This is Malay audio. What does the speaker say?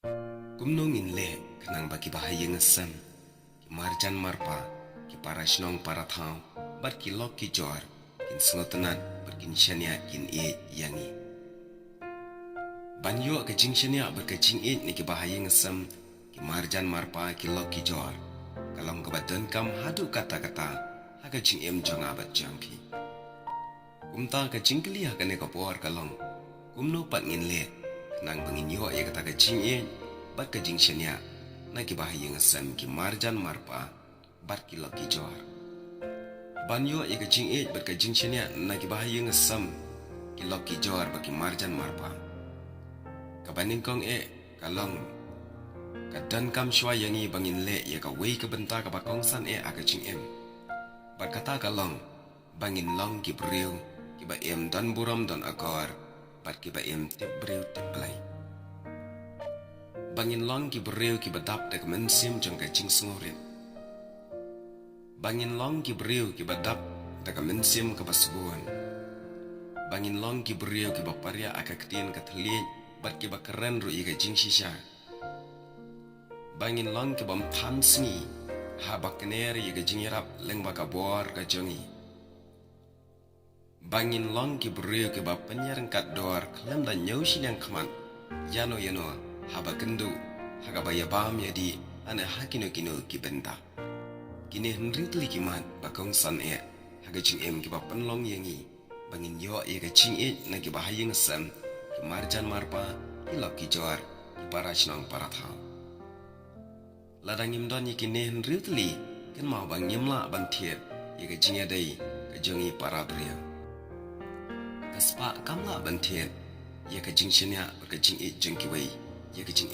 Kumnongin le kanang baki bahaya ngesem ki marjan marpa ki para shnong para thau bat ki lok ki jor kin sengotenan berkin shania kin e yangi banyo ke jing shania berke jing e ni ki bahaya ngesem ki marjan marpa ki lok ki jor kalong ke badan kam hadu kata-kata haga jing em jonga bat jampi kumta ke jing kli haga ne kapor kalong kumno pat ngin le nang bangin yo ya kata ke jing e bat ke jing shania na ki bahaya ngesem ki marjan marpa bat ki lok ki jor banyo ya ke jing e bat ke jing shania na ki bahaya ngesem ki lok ki jor bat ki marjan marpa kabaning kong e kalong kadan kam shwa yangi bangin le ya ka wei ke benta ka bakong san e aga jing em bat kata kalong bangin long ki breu ki ba em dan buram dan akor bat ki ba em tip breu tip play bangin long ki breu ki badap dek mensim jong ka jing sengorin bangin long ki breu ki badap dek mensim ka basbuan bangin long ki breu ki baparia aka ktien ka thlien bat ki ba keren ru i ka jing shisha bangin long ki bam than sngi ha bakner i ka jing yarap leng ba ka bor ka jongi bangin long ki breu ki ba penyer kat dor klem da nyau shilang khaman yano haba kendu haga baya bam yadi ana hakino kino ki benta kini henry tli kiman bakong san e haga jing em ki ba penlong yangi bangin yo e ka jing e na ki bahaya ngesem ki marjan marpa ki lok ki jor ki parashnong parathau ladang imdon yi kini henry tli ken mau bang nyemla ban thiet ye ka jing dai ka jongi para bria kaspa kamla ban thiet ye ka jing shenya ka jing e jeng ki wei ye ka jing